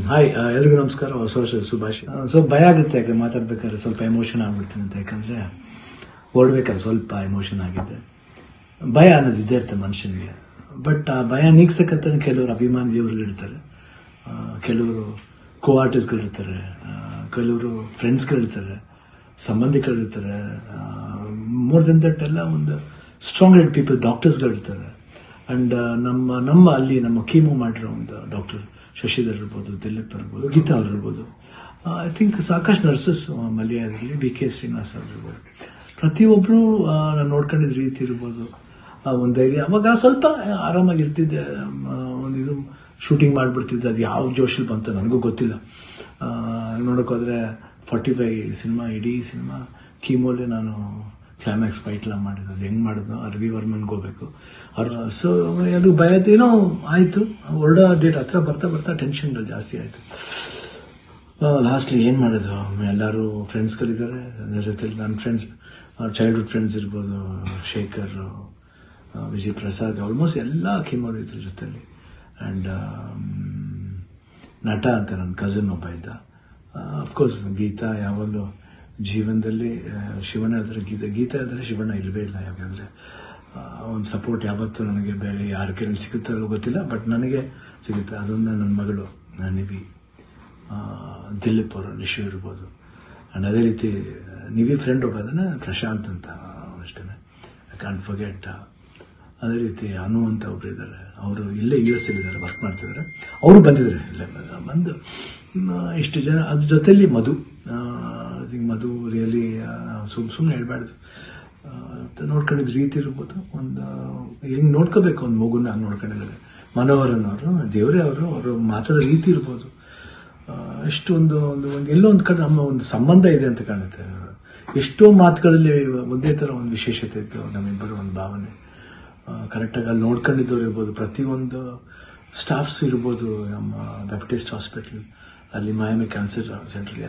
Hi ಎಲ್ರಿಗೂ ನಮಸ್ಕಾರ. ಹೊಸ ವರ್ಷದ ಶುಭಾಶಯ. ಸ್ವಲ್ಪ ಭಯ ಆಗುತ್ತೆ, ಯಾಕೆ ಮಾತಾಡ್ಬೇಕಾದ್ರೆ ಸ್ವಲ್ಪ ಎಮೋಷನ್ ಆಗ್ಬಿಡ್ತೀನಿ ಅಂತ. ಯಾಕಂದರೆ ಓಡ್ಬೇಕಾದ್ರೆ ಸ್ವಲ್ಪ ಎಮೋಷನ್ ಆಗಿದೆ. ಭಯ ಅನ್ನೋದು ಇದ್ದೇ ಇರ್ತದೆ ಮನುಷ್ಯನಿಗೆ. ಬಟ್ ಆ ಭಯ ನೀಗ್ಸಕ್ಕಂತ ಕೆಲವರು ಅಭಿಮಾನಿ ದೇವರುಗಳಿರ್ತಾರೆ, ಕೆಲವರು ಕೋ ಆರ್ಟಿಸ್ಟ್ಗಳಿರ್ತಾರೆ, ಕೆಲವರು ಫ್ರೆಂಡ್ಸ್ಗಳಿರ್ತಾರೆ, ಸಂಬಂಧಿಕರಿರ್ತಾರೆ. ಮೋರ್ ದೆನ್ ದಟ್ ಎಲ್ಲ ಒಂದು ಸ್ಟ್ರಾಂಗ್ ಹೆಡ್ ಪೀಪಲ್, ಡಾಕ್ಟರ್ಸ್ಗಳಿರ್ತಾರೆ. ಆ್ಯಂಡ್ ನಮ್ಮ ಕೀಮೋ ಮಾಡಿರೋ ಒಂದು ಡಾಕ್ಟರ್ ಶಶಿಧರ್ ಇರ್ಬೋದು, ದಿಲೀಪ್ ಇರ್ಬೋದು, ಗೀತಾ ಅವ್ರು ಇರ್ಬೋದು. ಐ ಥಿಂಕ್ ಸಾಕಷ್ಟು ನರ್ಸಸ್ ಮಲ್ಯಾದಲ್ಲಿ ಬಿ ಕೆ ಶ್ರೀನಿವಾಸ್ ಅವ್ರು ಇರ್ಬೋದು. ಪ್ರತಿಯೊಬ್ಬರು ನಾನು ನೋಡ್ಕೊಂಡಿದ್ದ ರೀತಿ ಇರ್ಬೋದು, ಒಂದು ಧೈರ್ಯ. ಅವಾಗ ಸ್ವಲ್ಪ ಆರಾಮಾಗಿರ್ತಿದ್ದೆ, ಒಂದು ಇದು ಶೂಟಿಂಗ್ ಮಾಡಿಬಿಡ್ತಿದ್ದೆ. ಅದು ಯಾವ ಜೋಶಲ್ಲಿ ಬಂತು ನನಗೂ ಗೊತ್ತಿಲ್ಲ. ನೋಡೋಕ್ಕೋದ್ರೆ 45 ಸಿನಿಮಾ, ಇಡೀ ಸಿನಿಮಾ ಕೀಮೋಲೆ ನಾನು ಕ್ಲೈಮ್ಯಾಕ್ಸ್ ಫೈಟ್ಲ ಮಾಡಿದ್ದು. ಅದು ಹೆಂಗೆ ಮಾಡಿದ್ದು, ರವಿ ವರ್ಮನ್ಗೆ ಹೋಗ್ಬೇಕು ಅವ್ರು. ಸೊ ಅದು ಭಯದೇನೋ ಆಯಿತು. ಹೊರಡೋ ಡೇಟ್ ಹತ್ರ ಬರ್ತಾ ಟೆನ್ಷನ್ಗಳು ಜಾಸ್ತಿ ಆಯಿತು. ಲಾಸ್ಟ್ಲಿ ಏನು ಮಾಡೋದು, ಎಲ್ಲರೂ ಫ್ರೆಂಡ್ಸ್ಗಳಿದ್ದಾರೆ ನನ್ನ ಜೊತೆಲಿ. ನನ್ನ ಫ್ರೆಂಡ್ಸ್, ಚೈಲ್ಡ್ಹುಡ್ ಫ್ರೆಂಡ್ಸ್ ಇರ್ಬೋದು, ಶೇಖರ್, ವಿಜಯ್ ಪ್ರಸಾದ್, ಆಲ್ಮೋಸ್ಟ್ ಎಲ್ಲ ಕೀಮೋರು ಇದ್ರ ಜೊತೆಲಿ. ಆ್ಯಂಡ್ ನಟ ಅಂತ ನನ್ನ ಕಸಿನ್ ಒಬ್ಬ ಇದ್ದ. ಅಫ್ಕೋರ್ಸ್ ಗೀತಾ ಯಾವಾಗಲೂ ಜೀವನದಲ್ಲಿ ಶಿವಣ್ಣ ಇದ್ದರೆ ಗೀತಾ ಇದ್ದರೆ ಶಿವಣ್ಣ ಇಲ್ಲವೇ ಇಲ್ಲ. ಯಾಕಂದರೆ ಒಂದು ಸಪೋರ್ಟ್ ಯಾವತ್ತೂ ನನಗೆ ಬೇರೆ ಯಾರ ಕೈಯಲ್ಲಿ ಸಿಗುತ್ತೋ ಗೊತ್ತಿಲ್ಲ, ಬಟ್ ನನಗೆ ಸಿಗುತ್ತೆ. ಅದೊಂದು ನನ್ನ ಮಗಳು ನಿವಿ, ದಿಲೀಪ್ ಅವರು, ನಿಶು ಇರ್ಬೋದು. ಆ್ಯಂಡ್ ಅದೇ ರೀತಿ ನಿವಿ ಫ್ರೆಂಡ್ ಒಬ್ಬ ಅದನ್ನು ಪ್ರಶಾಂತ್ ಅಂತ, ಅಷ್ಟೇ, ಐ ಕಾಂಟ್ ಫರ್ಗೆಟ್. ಅದೇ ರೀತಿ ಅನು ಅಂತ ಒಬ್ರು ಇದ್ದಾರೆ, ಅವರು ಇಲ್ಲೇ US ಇದ್ದಾರೆ, ವರ್ಕ್ ಮಾಡ್ತಿದ್ದಾರೆ. ಅವರು ಬಂದಿದ್ದಾರೆ, ಇಲ್ಲೇ ಬಂದು ಇಷ್ಟು ಜನ. ಅದ್ರ ಜೊತೆಲಿ ಮಧು ರಿಯಲಿ ಸುಮ್ಮನೆ ಹೇಳ್ಬಾರ್ದು, ನೋಡ್ಕೊಂಡಿದ್ದ ರೀತಿ ಇರ್ಬೋದು. ಒಂದು ಹೆಂಗೆ ನೋಡ್ಕೋಬೇಕು ಒಂದು ಮಗುನ ಹಂಗೆ ನೋಡ್ಕೊಂಡಿದ್ದಾರೆ. ಮನೋಹರನವರು, ದೇವರೇ ಅವರು ಮಾತಾಡೋ ರೀತಿ ಇರ್ಬೋದು. ಎಷ್ಟು ಒಂದು ಎಲ್ಲೋ ಒಂದು ಕಡೆ ನಮ್ಮ ಒಂದು ಸಂಬಂಧ ಇದೆ ಅಂತ ಕಾಣುತ್ತೆ. ಎಷ್ಟೋ ಮಾತುಗಳಲ್ಲಿ ಒಂದೇ ಥರ ಒಂದು ವಿಶೇಷತೆ ಇತ್ತು ನಮ್ಮಿಬ್ಬರು, ಒಂದು ಭಾವನೆ. ಕರೆಕ್ಟಾಗಿ ಅಲ್ಲಿ ನೋಡ್ಕೊಂಡಿದ್ದವ್ರು ಇರ್ಬೋದು, ಪ್ರತಿಯೊಂದು ಸ್ಟಾಫ್ಸ್ ಇರ್ಬೋದು, ನಮ್ಮ ಬ್ಯಾಪ್ಟಿಸ್ಟ್ ಹಾಸ್ಪಿಟಲ್ ಅಲ್ಲಿ, ಮಯಾಮಿ ಕ್ಯಾನ್ಸರ್ ಸೆಂಟ್ರಲ್ಲಿ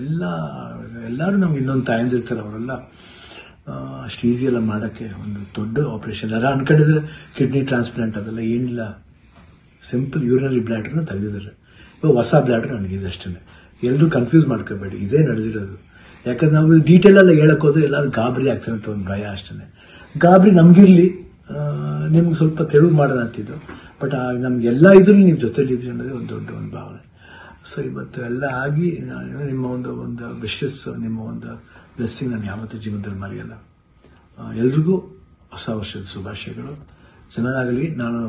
ಎಲ್ಲರೂ ನಮ್ಗೆ ಇನ್ನೊಂದು ತಾಯಂದಿರ್ತಾರೆ. ಅವರೆಲ್ಲ ಅಷ್ಟು ಈಸಿಯೆಲ್ಲ ಮಾಡೋಕ್ಕೆ ಒಂದು ದೊಡ್ಡ ಆಪ್ರೇಷನ್. ಯಾರು ಅನ್ಕೊಂಡಿದ್ರೆ ಕಿಡ್ನಿ ಟ್ರಾನ್ಸ್ಪ್ಲಾಂಟ್ ಅದೆಲ್ಲ ಏನಿಲ್ಲ, ಸಿಂಪಲ್ ಯೂರಿನರಿ ಬ್ಲ್ಯಾಡ್ರನ್ನ ತೆಗೆದಿದ್ದಾರೆ. ಇವಾಗ ಹೊಸ ಬ್ಲ್ಯಾಡ್ರ್ ನನಗಿದೆ, ಅಷ್ಟೇ. ಎಲ್ಲರೂ ಕನ್ಫ್ಯೂಸ್ ಮಾಡ್ಕೋಬೇಡಿ, ಇದೇ ನಡೆದಿರೋದು. ಯಾಕಂದ್ರೆ ನಾವು ಡೀಟೇಲೆಲ್ಲ ಹೇಳಕ್ಕೆ ಹೋದ್ರೆ ಎಲ್ಲರೂ ಗಾಬರಿ ಆಗ್ತಾರೆ ಅಂತ ಒಂದು ಭಯ, ಅಷ್ಟೇ. ಗಾಬರಿ ನಮಗಿರಲಿ, ನಿಮ್ಗೆ ಸ್ವಲ್ಪ ತೆಳು ಮಾಡೋಣ ಅಂತಿದ್ದು. ಬಟ್ ನಮಗೆಲ್ಲ ಇದ್ರೂ ನೀವು ಜೊತೆಲಿದ್ರಿ ಅನ್ನೋದೇ ಒಂದು ದೊಡ್ಡ ಒಂದು ಭಾವನೆ. ಸೊ ಇವತ್ತು ಎಲ್ಲ ಆಗಿ ನಿಮ್ಮ ಒಂದು ವಿಶಸ್, ನಿಮ್ಮ ಒಂದು ಬ್ಲೆಸ್ಸಿಂಗ್ ನಾನು ಯಾವತ್ತೂ ಜೀವನದಲ್ಲಿ ಮರೆಯಲ್ಲ. ಎಲ್ರಿಗೂ ಹೊಸ ವರ್ಷದ ಶುಭಾಶಯಗಳು. ಚೆನ್ನಾಗಲಿ. ನಾನು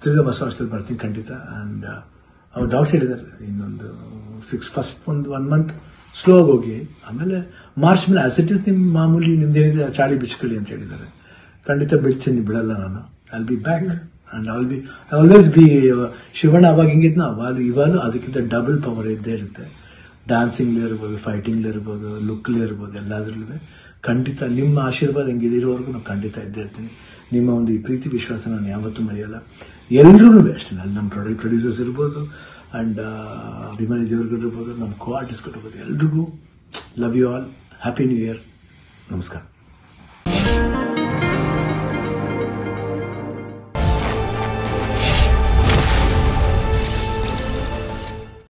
ತಿರ್ಗಾ ಹೊಸ ವರ್ಷದಲ್ಲಿ ಬರ್ತೀನಿ ಖಂಡಿತ. ಆ್ಯಂಡ್ ಅವ್ರು ಡಾಕ್ಟರ್ ಹೇಳಿದ್ದಾರೆ, ಇನ್ನೊಂದು ಫಸ್ಟ್ ಒಂದು 1 ಮಂತ್ ಸ್ಲೋ ಆಗಿ ಹೋಗಿ, ಆಮೇಲೆ ಮಾರ್ಚ್ ಮೇಲೆ ಆಸ್ ಇಟ್ ಇಸ್ ನಿಮ್ಮ ಮಾಮೂಲಿ ನಿಮ್ದೇನಿದೆ ಚಾಳಿ ಬಿಚ್ಕೊಳ್ಳಿ ಅಂತ ಹೇಳಿದ್ದಾರೆ. ಖಂಡಿತ ಬಿಡ್ತೀನಿ, ಬಿಡಲ್ಲ ನಾನು. I'll be back and I always B Shivanna. ಅವಾಗ ಹೆಂಗಿದ್ನೋ ಇವಾಗಲೂ ಅದಕ್ಕಿಂತ ಡಬಲ್ ಪವರ್ ಇದ್ದೇ ಇರುತ್ತೆ. ಡ್ಯಾನ್ಸಿಂಗ್ಲಿ ಇರ್ಬೋದು, ಫೈಟಿಂಗ್ಲಿ ಇರ್ಬೋದು, ಲುಕ್ಲಿ ಇರ್ಬೋದು, ಎಲ್ಲದ್ರಲ್ಲೂ ಖಂಡಿತ ನಿಮ್ಮ ಆಶೀರ್ವಾದ ಹೆಂಗಿದಿರೋವರೆಗೂ ನಾನು ಖಂಡಿತ ಇದ್ದೇ ಇರ್ತೀನಿ. ನಿಮ್ಮ ಒಂದು ಈ ಪ್ರೀತಿ ವಿಶ್ವಾಸ ನಾನು ಯಾವತ್ತೂ ಮರೆಯಲ್ಲ. ಎಲ್ರೂ ಅಷ್ಟೇ, ಅಲ್ಲಿ ನಮ್ಮ ಪ್ರೊಡ್ಯೂಸರ್ಸ್ ಇರ್ಬೋದು, ಆ್ಯಂಡ್ ಅಭಿಮಾನಿ ದೇವರುಗಳಿರ್ಬೋದು, ನಮ್ಮ ಕೋ ಆರ್ಟಿಸ್ಟ್ಗಳಿರ್ಬೋದು, ಎಲ್ರಿಗೂ love you all. Happy new year. ನಮಸ್ಕಾರ.